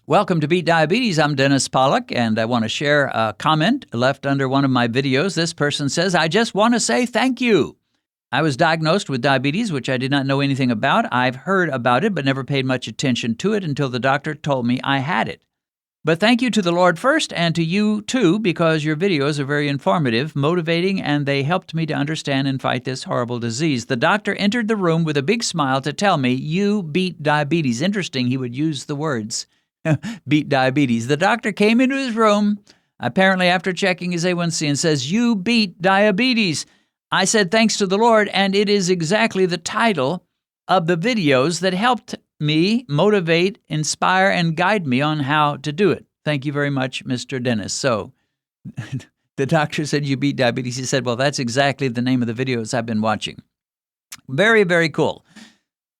Welcome to Beat Diabetes. I'm Dennis Pollock, and I want to share a comment left under one of my videos. This person says, I just want to say thank you. I was diagnosed with diabetes, which I did not know anything about. I've heard about it, but never paid much attention to it until the doctor told me I had it. But thank you to the Lord first and to you too, because your videos are very informative, motivating, and they helped me to understand and fight this horrible disease. The doctor entered the room with a big smile to tell me, you beat diabetes. Interesting, he would use the words, beat diabetes. The doctor came into his room, apparently after checking his A1C, and says, you beat diabetes. I said, thanks to the Lord, and it is exactly the title of the videos that helped me motivate, inspire, and guide me on how to do it. Thank you very much, Mr. Dennis. So the doctor said you beat diabetes. He said, well, that's exactly the name of the videos I've been watching. Very, very cool.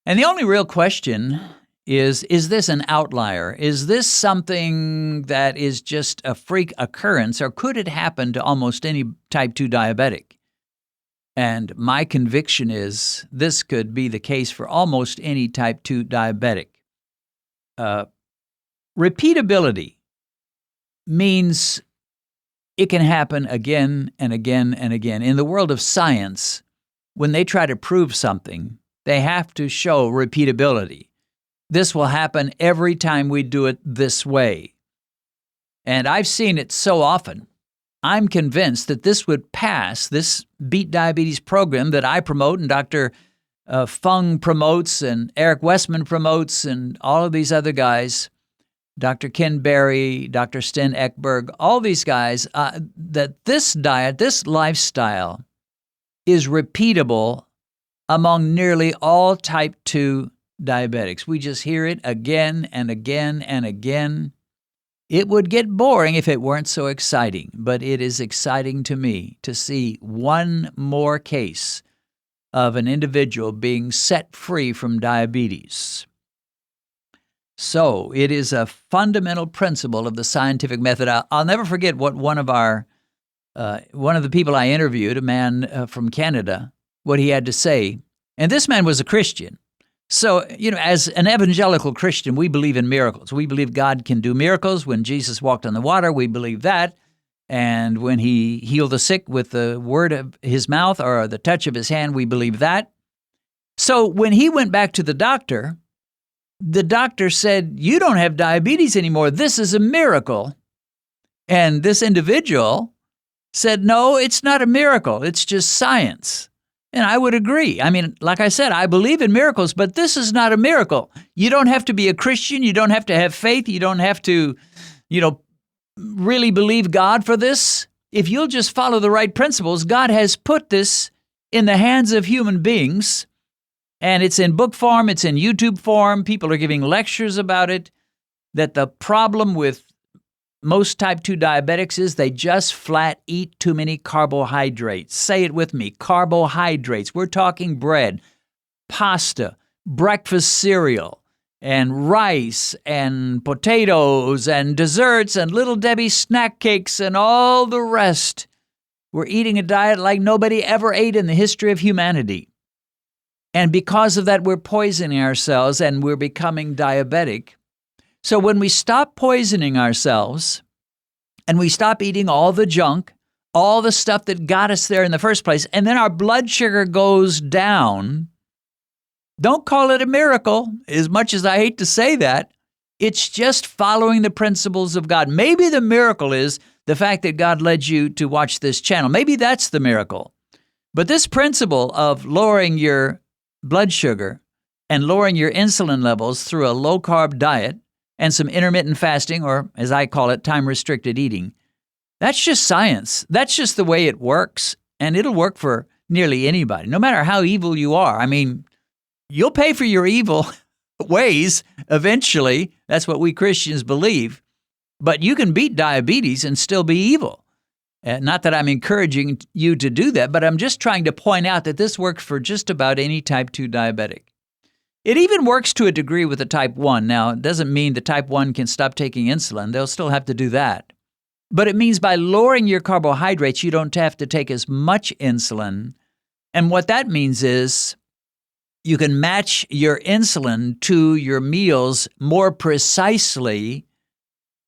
And the only real question is this an outlier? Is this something that is just a freak occurrence, or could it happen to almost any type 2 diabetic? And my conviction is this could be the case for almost any type 2 diabetic. Repeatability means it can happen again and again and again. In the world of science, when they try to prove something, they have to show repeatability. This will happen every time we do it this way. And I've seen it so often. I'm convinced that this would pass, this Beat Diabetes program that I promote and Dr. Fung promotes and Eric Westman promotes and all of these other guys, Dr. Ken Berry, Dr. Sten Ekberg, all these guys, that this diet, this lifestyle is repeatable among nearly all type 2 diabetics. We just hear it again and again and again. It would get boring if it weren't so exciting, but it is exciting to me to see one more case of an individual being set free from diabetes. So it is a fundamental principle of the scientific method. I'll never forget what one of the people I interviewed, a man from Canada, what he had to say. And this man was a Christian. So, as an evangelical Christian, we believe in miracles. We believe God can do miracles. When Jesus walked on the water, we believe that. And when he healed the sick with the word of his mouth or the touch of his hand, we believe that. So when he went back to the doctor said, you don't have diabetes anymore. This is a miracle. And this individual said, no, it's not a miracle. It's just science. And I would agree. I mean, like I said, I believe in miracles, but this is not a miracle. You don't have to be a Christian. You don't have to have faith. You don't have to, really believe God for this. If you'll just follow the right principles, God has put this in the hands of human beings, and it's in book form, it's in YouTube form. People are giving lectures about it, that the problem with most type 2 diabetics is they just flat eat too many carbohydrates. Say it with me, carbohydrates. We're talking bread, pasta, breakfast cereal, and rice, and potatoes, and desserts, and Little Debbie snack cakes, and all the rest. We're eating a diet like nobody ever ate in the history of humanity. And because of that, we're poisoning ourselves, and we're becoming diabetic. So when we stop poisoning ourselves and we stop eating all the junk, all the stuff that got us there in the first place, and then our blood sugar goes down, don't call it a miracle, as much as I hate to say that. It's just following the principles of God. Maybe the miracle is the fact that God led you to watch this channel. Maybe that's the miracle. But this principle of lowering your blood sugar and lowering your insulin levels through a low-carb diet and some intermittent fasting, or as I call it, time-restricted eating, that's just science. That's just the way it works, and it'll work for nearly anybody, no matter how evil you are. I mean, you'll pay for your evil ways eventually. That's what we Christians believe. But you can beat diabetes and still be evil. Not that I'm encouraging you to do that, but I'm just trying to point out that this works for just about any type 2 diabetic. It even works to a degree with a type 1. Now, it doesn't mean the type 1 can stop taking insulin. They'll still have to do that. But it means by lowering your carbohydrates, you don't have to take as much insulin. And what that means is you can match your insulin to your meals more precisely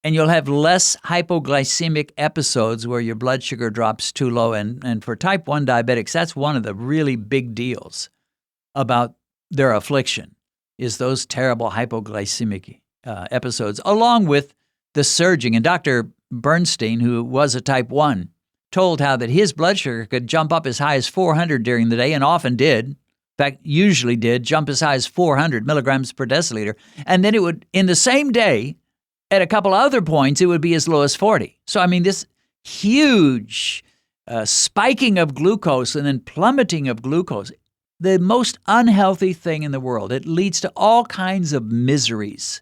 and you'll have less hypoglycemic episodes where your blood sugar drops too low. And for type 1 diabetics, that's one of the really big deals about their affliction, is those terrible hypoglycemic episodes, along with the surging. And Dr. Bernstein, who was a type 1, told how that his blood sugar could jump up as high as 400 during the day, and often did. In fact, usually did jump as high as 400 milligrams per deciliter. And then it would, in the same day, at a couple other points, it would be as low as 40. So, I mean, this huge spiking of glucose and then plummeting of glucose, the most unhealthy thing in the world. It leads to all kinds of miseries.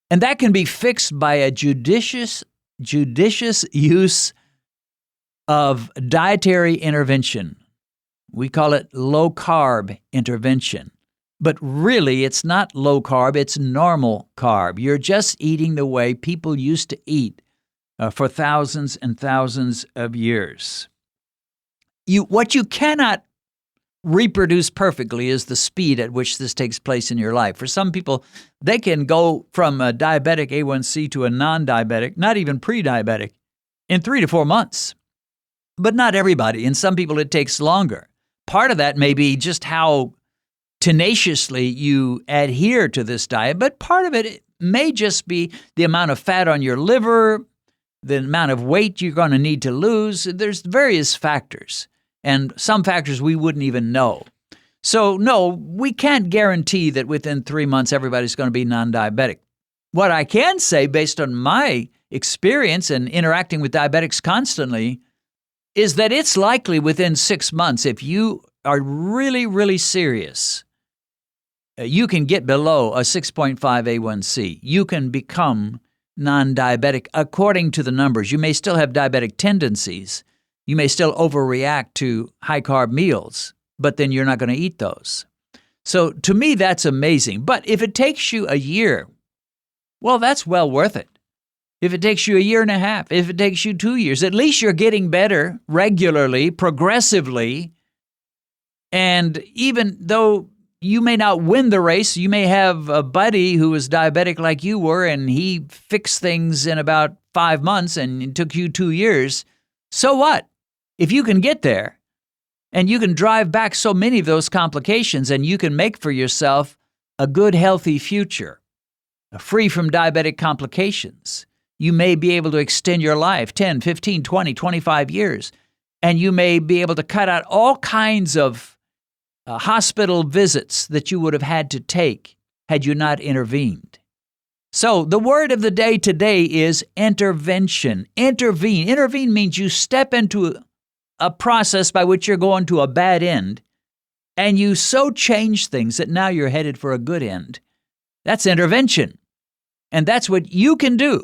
And that can be fixed by a judicious use of dietary intervention. We call it low-carb intervention. But really, it's not low carb, it's normal carb. You're just eating the way people used to eat for thousands and thousands of years. What you cannot reproduce perfectly is the speed at which this takes place in your life. For some people, they can go from a diabetic A1C to a non-diabetic, not even pre-diabetic, in 3 to 4 months. But not everybody. In some people, it takes longer. Part of that may be just how tenaciously you adhere to this diet, but part of it may just be the amount of fat on your liver, the amount of weight you're going to need to lose. There's various factors, and some factors we wouldn't even know. So no, we can't guarantee that within 3 months everybody's going to be non-diabetic. What I can say, based on my experience and interacting with diabetics constantly, is that it's likely within 6 months, if you are really, really serious, you can get below a 6.5 A1C. You can become non-diabetic according to the numbers. You may still have diabetic tendencies. You may still overreact to high-carb meals, but then you're not going to eat those. So to me, that's amazing. But if it takes you a year, well, that's well worth it. If it takes you a year and a half, if it takes you 2 years, at least you're getting better regularly, progressively. And even though you may not win the race, you may have a buddy who was diabetic like you were, and he fixed things in about 5 months and it took you 2 years. So what? If you can get there and you can drive back so many of those complications, and you can make for yourself a good, healthy future, free from diabetic complications, you may be able to extend your life 10, 15, 20, 25 years, and you may be able to cut out all kinds of hospital visits that you would have had to take had you not intervened. So the word of the day today is intervention. Intervene. Intervene means you step into a process by which you're going to a bad end, and you so change things that now you're headed for a good end. That's intervention. And that's what you can do.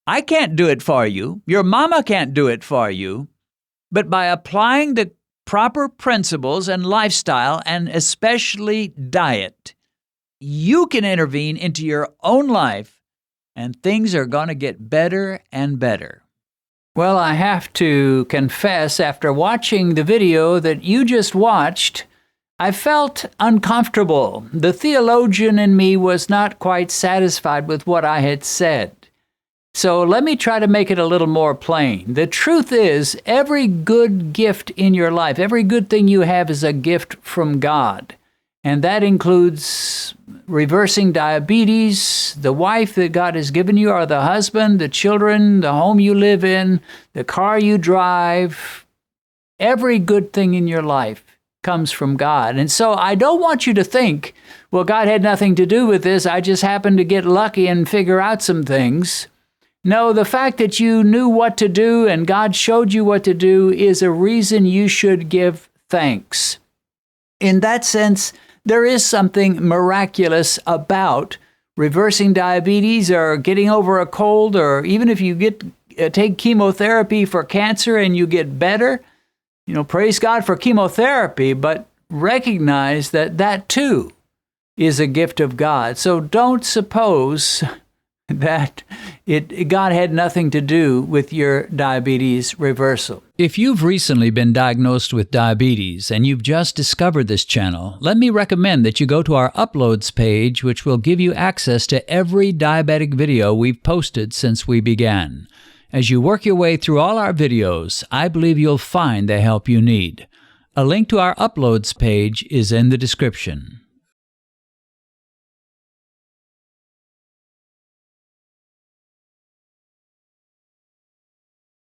I can't do it for you. Your mama can't do it for you. But by applying the proper principles and lifestyle, and especially diet, you can intervene into your own life, and things are going to get better and better. Well, I have to confess, after watching the video that you just watched, I felt uncomfortable. The theologian in me was not quite satisfied with what I had said. So let me try to make it a little more plain. The truth is, every good gift in your life, every good thing you have is a gift from God. And that includes reversing diabetes, the wife that God has given you, or the husband, the children, the home you live in, the car you drive. Every good thing in your life comes from God. And so I don't want you to think, well, God had nothing to do with this. I just happened to get lucky and figure out some things. No, the fact that you knew what to do and God showed you what to do is a reason you should give thanks. In that sense, there is something miraculous about reversing diabetes or getting over a cold, or even if you take chemotherapy for cancer and you get better, praise God for chemotherapy, but recognize that that too is a gift of God. So don't suppose that God had nothing to do with your diabetes reversal. If you've recently been diagnosed with diabetes and you've just discovered this channel, let me recommend that you go to our Uploads page, which will give you access to every diabetic video we've posted since we began. As you work your way through all our videos, I believe you'll find the help you need. A link to our Uploads page is in the description.